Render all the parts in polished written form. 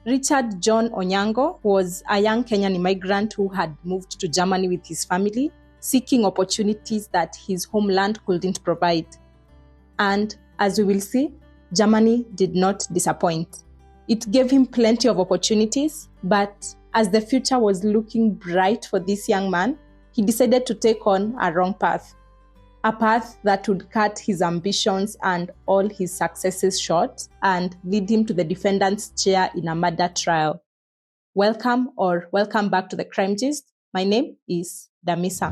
Richard John Onyango was a young Kenyan immigrant who had moved to Germany with his family, seeking opportunities that his homeland couldn't provide. And as we will see, Germany did not disappoint. It gave him plenty of opportunities, but as the future was looking bright for this young man, he decided to take on a wrong path. A path that would cut his ambitions and all his successes short and lead him to the defendant's chair in a murder trial. Welcome back to the Crime Gist. My name is Damisa.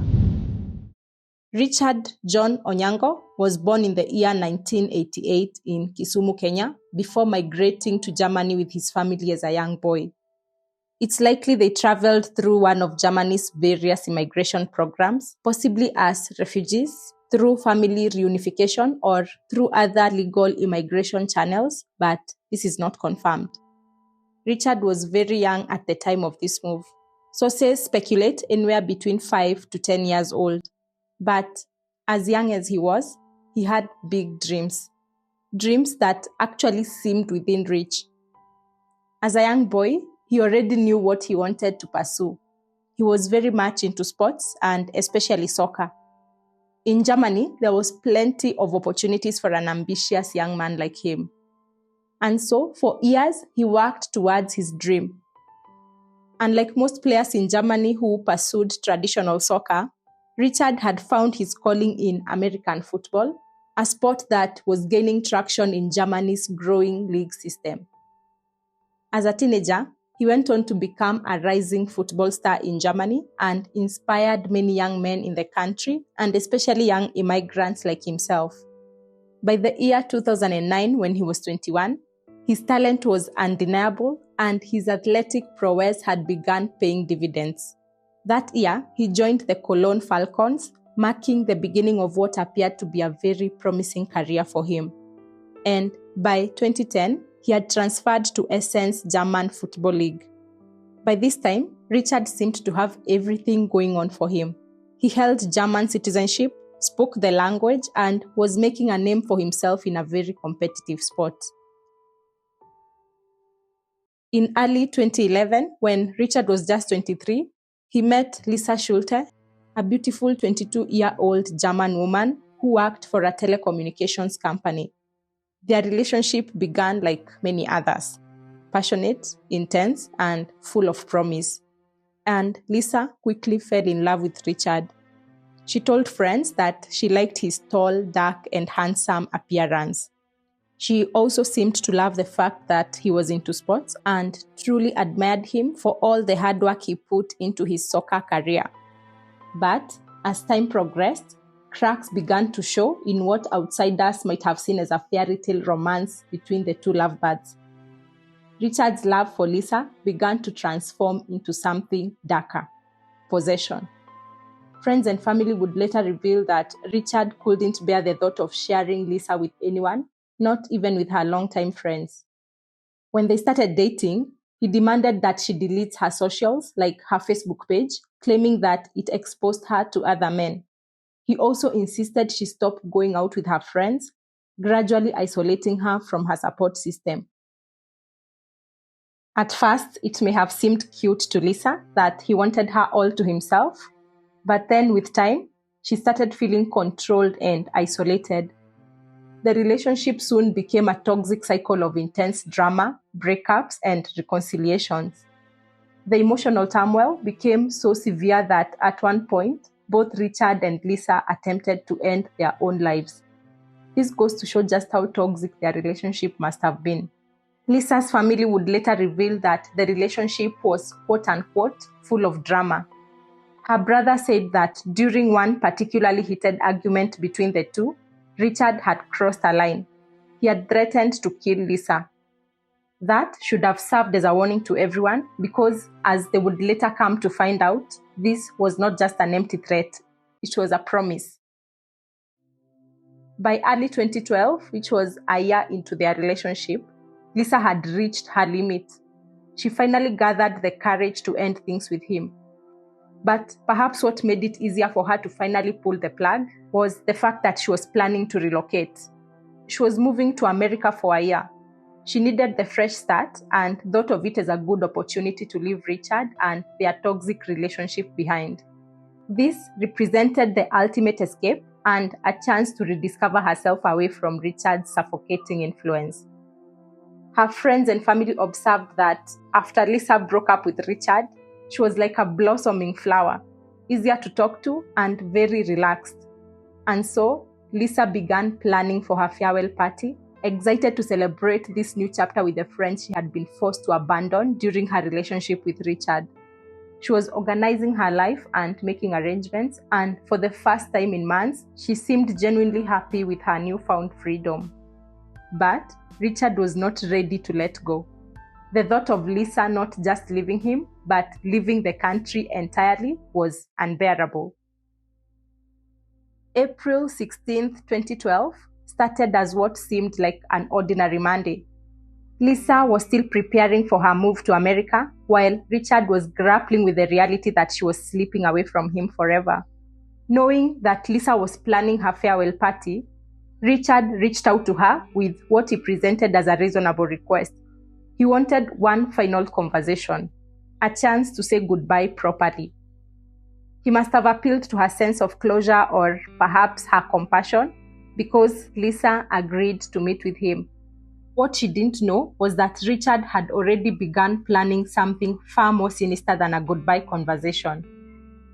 Richard John Onyango was born in the year 1988 in Kisumu, Kenya, before migrating to Germany with his family as a young boy. It's likely they traveled through one of Germany's various immigration programs, possibly as refugees, through family reunification, or through other legal immigration channels, but this is not confirmed. Richard was very young at the time of this move. Sources speculate anywhere between 5 to 10 years old. But as young as he was, he had big dreams. Dreams that actually seemed within reach. As a young boy, he already knew what he wanted to pursue. He was very much into sports and especially soccer. In Germany, there was plenty of opportunities for an ambitious young man like him. And so, for years, he worked towards his dream. Unlike most players in Germany who pursued traditional soccer, Richard had found his calling in American football, a sport that was gaining traction in Germany's growing league system. As a teenager, he went on to become a rising football star in Germany and inspired many young men in the country, and especially young immigrants like himself. By the year 2009, when he was 21, his talent was undeniable and his athletic prowess had begun paying dividends. That year, he joined the Cologne Falcons, marking the beginning of what appeared to be a very promising career for him. And by 2010, he had transferred to Essen's German Football League. By this time, Richard seemed to have everything going on for him. He held German citizenship, spoke the language, and was making a name for himself in a very competitive sport. In early 2011, when Richard was just 23, he met Lisa Schulte, a beautiful 22-year-old German woman who worked for a telecommunications company. Their relationship began like many others, passionate, intense, and full of promise. And Lisa quickly fell in love with Richard. She told friends that she liked his tall, dark, and handsome appearance. She also seemed to love the fact that he was into sports and truly admired him for all the hard work he put into his soccer career. But as time progressed, cracks began to show in what outsiders might have seen as a fairy tale romance between the two lovebirds. Richard's love for Lisa began to transform into something darker: possession. Friends and family would later reveal that Richard couldn't bear the thought of sharing Lisa with anyone, not even with her longtime friends. When they started dating, he demanded that she delete her socials, like her Facebook page, claiming that it exposed her to other men. He also insisted she stop going out with her friends, gradually isolating her from her support system. At first, it may have seemed cute to Lisa that he wanted her all to himself, but then with time, she started feeling controlled and isolated. The relationship soon became a toxic cycle of intense drama, breakups, and reconciliations. The emotional turmoil became so severe that at one point, both Richard and Lisa attempted to end their own lives. This goes to show just how toxic their relationship must have been. Lisa's family would later reveal that the relationship was quote-unquote full of drama. Her brother said that during one particularly heated argument between the two, Richard had crossed a line. He had threatened to kill Lisa. That should have served as a warning to everyone because, as they would later come to find out, this was not just an empty threat, it was a promise. By early 2012, which was a year into their relationship, Lisa had reached her limit. She finally gathered the courage to end things with him. But perhaps what made it easier for her to finally pull the plug was the fact that she was planning to relocate. She was moving to America for a year. She needed the fresh start and thought of it as a good opportunity to leave Richard and their toxic relationship behind. This represented the ultimate escape and a chance to rediscover herself away from Richard's suffocating influence. Her friends and family observed that after Lisa broke up with Richard, she was like a blossoming flower, easier to talk to and very relaxed. And so, Lisa began planning for her farewell party, excited to celebrate this new chapter with the friends she had been forced to abandon during her relationship with Richard. She was organizing her life and making arrangements, and for the first time in months, she seemed genuinely happy with her newfound freedom. But Richard was not ready to let go. The thought of Lisa not just leaving him, but leaving the country entirely was unbearable. April 16, 2012 started as what seemed like an ordinary Monday. Lisa was still preparing for her move to America, while Richard was grappling with the reality that she was slipping away from him forever. Knowing that Lisa was planning her farewell party, Richard reached out to her with what he presented as a reasonable request. He wanted one final conversation, a chance to say goodbye properly. He must have appealed to her sense of closure or perhaps her compassion, because Lisa agreed to meet with him. What she didn't know was that Richard had already begun planning something far more sinister than a goodbye conversation.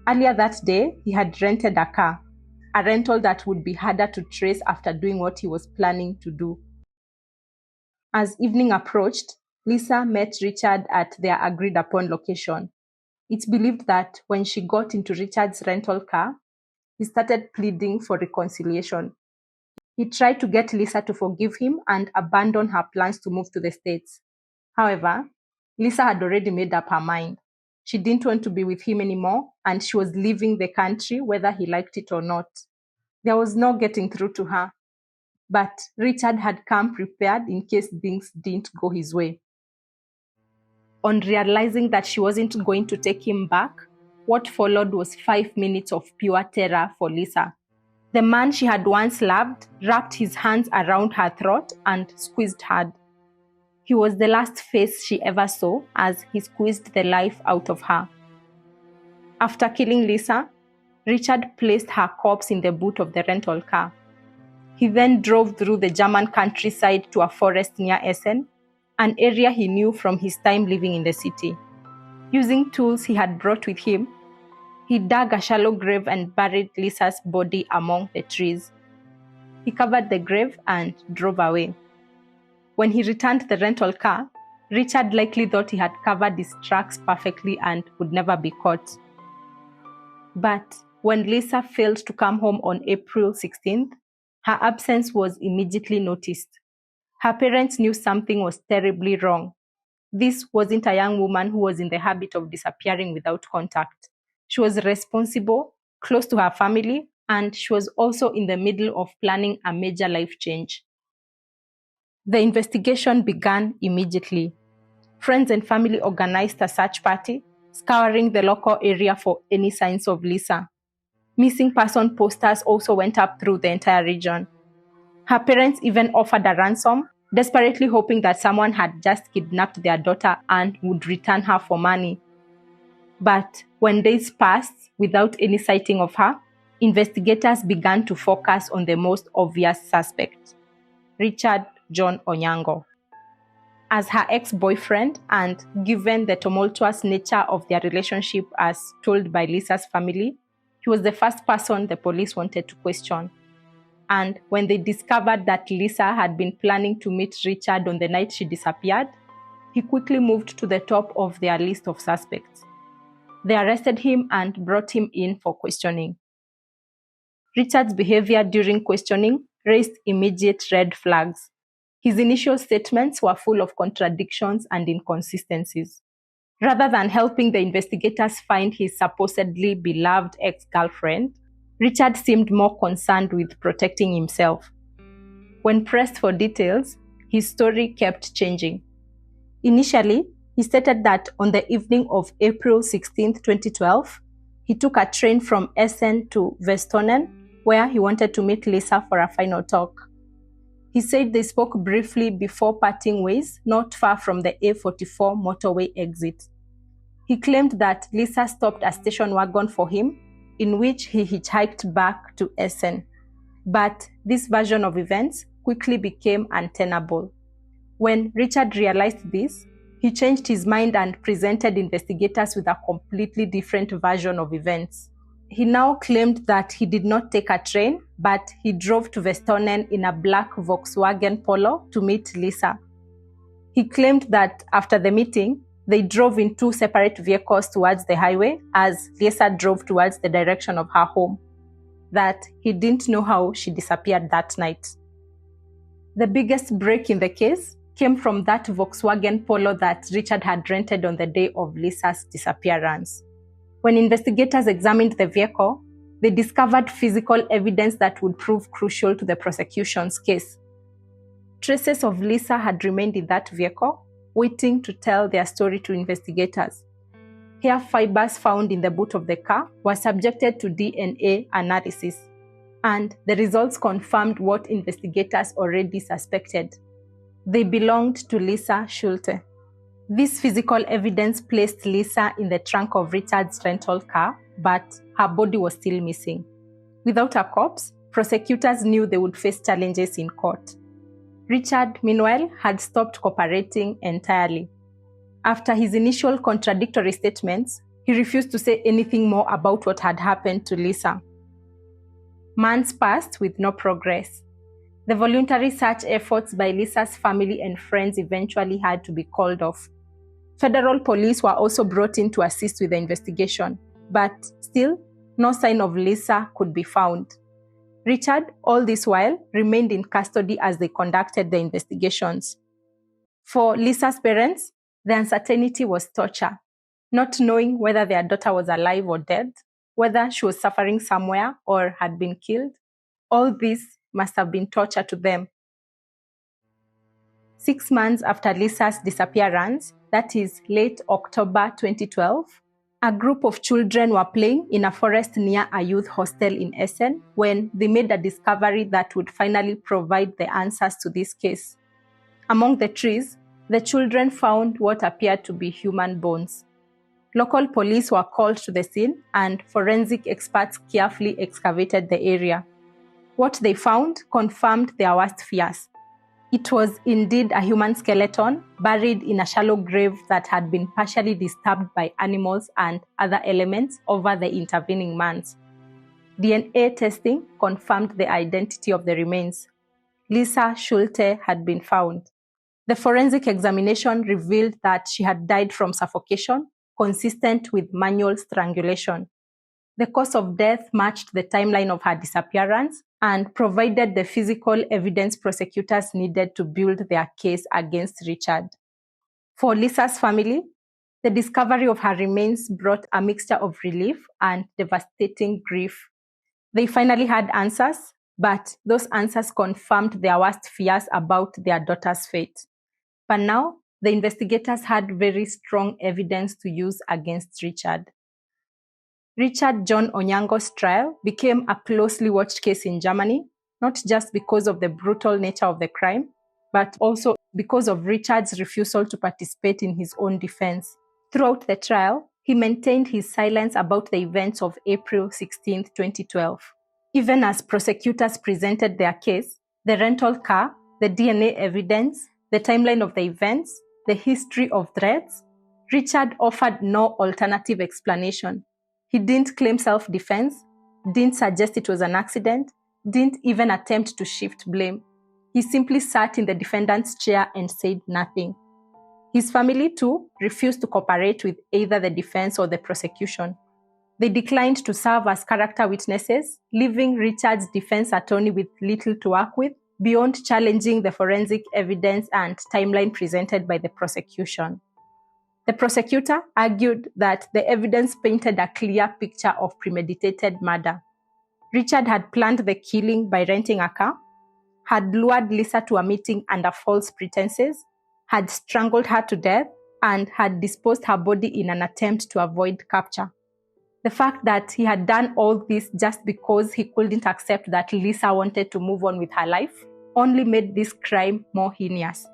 Earlier that day, he had rented a car, a rental that would be harder to trace after doing what he was planning to do. As evening approached, Lisa met Richard at their agreed-upon location. It's believed that when she got into Richard's rental car, he started pleading for reconciliation. He tried to get Lisa to forgive him and abandon her plans to move to the States. However, Lisa had already made up her mind. She didn't want to be with him anymore, and she was leaving the country whether he liked it or not. There was no getting through to her. But Richard had come prepared in case things didn't go his way. On realizing that she wasn't going to take him back, what followed was 5 minutes of pure terror for Lisa. The man she had once loved wrapped his hands around her throat and squeezed hard. He was the last face she ever saw as he squeezed the life out of her. After killing Lisa, Richard placed her corpse in the boot of the rental car. He then drove through the German countryside to a forest near Essen, an area he knew from his time living in the city. Using tools he had brought with him, he dug a shallow grave and buried Lisa's body among the trees. He covered the grave and drove away. When he returned the rental car, Richard likely thought he had covered his tracks perfectly and would never be caught. But when Lisa failed to come home on April 16th, her absence was immediately noticed. Her parents knew something was terribly wrong. This wasn't a young woman who was in the habit of disappearing without contact. She was responsible, close to her family, and she was also in the middle of planning a major life change. The investigation began immediately. Friends and family organized a search party, scouring the local area for any signs of Lisa. Missing person posters also went up through the entire region. Her parents even offered a ransom, desperately hoping that someone had just kidnapped their daughter and would return her for money. But when days passed without any sighting of her, investigators began to focus on the most obvious suspect, Richard John Onyango. As her ex-boyfriend, and given the tumultuous nature of their relationship as told by Lisa's family, he was the first person the police wanted to question. And when they discovered that Lisa had been planning to meet Richard on the night she disappeared, he quickly moved to the top of their list of suspects. They arrested him and brought him in for questioning. Richard's behavior during questioning raised immediate red flags. His initial statements were full of contradictions and inconsistencies. Rather than helping the investigators find his supposedly beloved ex-girlfriend, Richard seemed more concerned with protecting himself. When pressed for details, his story kept changing. Initially, he stated that on the evening of April 16, 2012, he took a train from Essen to Westonen, where he wanted to meet Lisa for a final talk. He said they spoke briefly before parting ways, not far from the A44 motorway exit. He claimed that Lisa stopped a station wagon for him, in which he hitchhiked back to Essen. But this version of events quickly became untenable. When Richard realized this, he changed his mind and presented investigators with a completely different version of events. He now claimed that he did not take a train, but he drove to Vestonen in a black Volkswagen Polo to meet Lisa. He claimed that after the meeting, they drove in two separate vehicles towards the highway as Lisa drove towards the direction of her home, that he didn't know how she disappeared that night. The biggest break in the case came from that Volkswagen Polo that Richard had rented on the day of Lisa's disappearance. When investigators examined the vehicle, they discovered physical evidence that would prove crucial to the prosecution's case. Traces of Lisa had remained in that vehicle, waiting to tell their story to investigators. Hair fibers found in the boot of the car were subjected to DNA analysis, and the results confirmed what investigators already suspected. They belonged to Lisa Schulte. This physical evidence placed Lisa in the trunk of Richard's rental car, but her body was still missing. Without a corpse, prosecutors knew they would face challenges in court. Richard, meanwhile, had stopped cooperating entirely. After his initial contradictory statements, he refused to say anything more about what had happened to Lisa. Months passed with no progress. The voluntary search efforts by Lisa's family and friends eventually had to be called off. Federal police were also brought in to assist with the investigation, but still, no sign of Lisa could be found. Richard, all this while, remained in custody as they conducted the investigations. For Lisa's parents, the uncertainty was torture, not knowing whether their daughter was alive or dead, whether she was suffering somewhere or had been killed. All this must have been torture to them. 6 months after Lisa's disappearance, that is late October 2012, a group of children were playing in a forest near a youth hostel in Essen when they made a discovery that would finally provide the answers to this case. Among the trees, the children found what appeared to be human bones. Local police were called to the scene, and forensic experts carefully excavated the area. What they found confirmed their worst fears. It was indeed a human skeleton buried in a shallow grave that had been partially disturbed by animals and other elements over the intervening months. DNA testing confirmed the identity of the remains. Lisa Schulte had been found. The forensic examination revealed that she had died from suffocation, consistent with manual strangulation. The cause of death matched the timeline of her disappearance and provided the physical evidence prosecutors needed to build their case against Richard. For Lisa's family, the discovery of her remains brought a mixture of relief and devastating grief. They finally had answers, but those answers confirmed their worst fears about their daughter's fate. But now, the investigators had very strong evidence to use against Richard. Richard John Onyango's trial became a closely watched case in Germany, not just because of the brutal nature of the crime, but also because of Richard's refusal to participate in his own defense. Throughout the trial, he maintained his silence about the events of April 16, 2012. Even as prosecutors presented their case, the rental car, the DNA evidence, the timeline of the events, the history of threats, Richard offered no alternative explanation. He didn't claim self-defense, didn't suggest it was an accident, didn't even attempt to shift blame. He simply sat in the defendant's chair and said nothing. His family, too, refused to cooperate with either the defense or the prosecution. They declined to serve as character witnesses, leaving Richard's defense attorney with little to work with beyond challenging the forensic evidence and timeline presented by the prosecution. The prosecutor argued that the evidence painted a clear picture of premeditated murder. Richard had planned the killing by renting a car, had lured Lisa to a meeting under false pretenses, had strangled her to death, and had disposed her body in an attempt to avoid capture. The fact that he had done all this just because he couldn't accept that Lisa wanted to move on with her life only made this crime more heinous.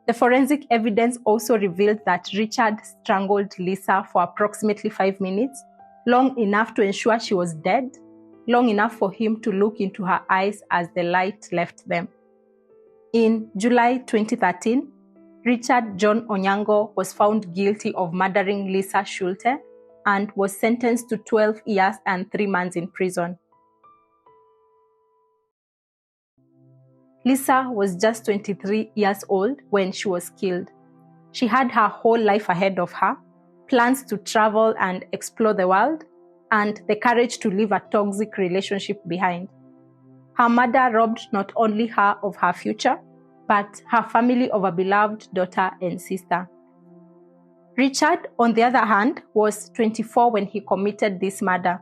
The forensic evidence also revealed that Richard strangled Lisa for approximately 5 minutes, long enough to ensure she was dead, long enough for him to look into her eyes as the light left them. In July 2013, Richard John Onyango was found guilty of murdering Lisa Schulte and was sentenced to 12 years and 3 months in prison. Lisa was just 23 years old when she was killed. She had her whole life ahead of her, plans to travel and explore the world, and the courage to leave a toxic relationship behind. Her murder robbed not only her of her future, but her family of a beloved daughter and sister. Richard, on the other hand, was 24 when he committed this murder.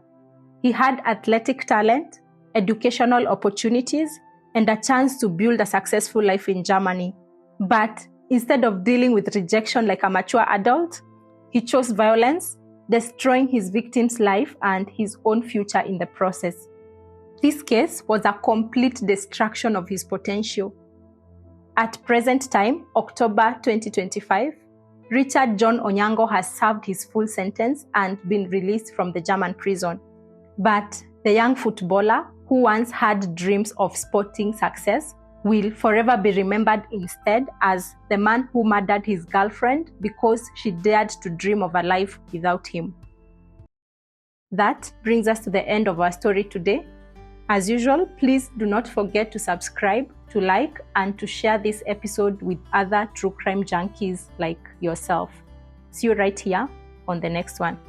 He had athletic talent, educational opportunities, and a chance to build a successful life in Germany. But instead of dealing with rejection like a mature adult, he chose violence, destroying his victim's life and his own future in the process. This case was a complete destruction of his potential. At present time, October 2025, Richard John Onyango has served his full sentence and been released from the German prison. But the young footballer, who once had dreams of sporting success, will forever be remembered instead as the man who murdered his girlfriend because she dared to dream of a life without him. That brings us to the end of our story today. As usual, please do not forget to subscribe, to like, and to share this episode with other true crime junkies like yourself. See you right here on the next one.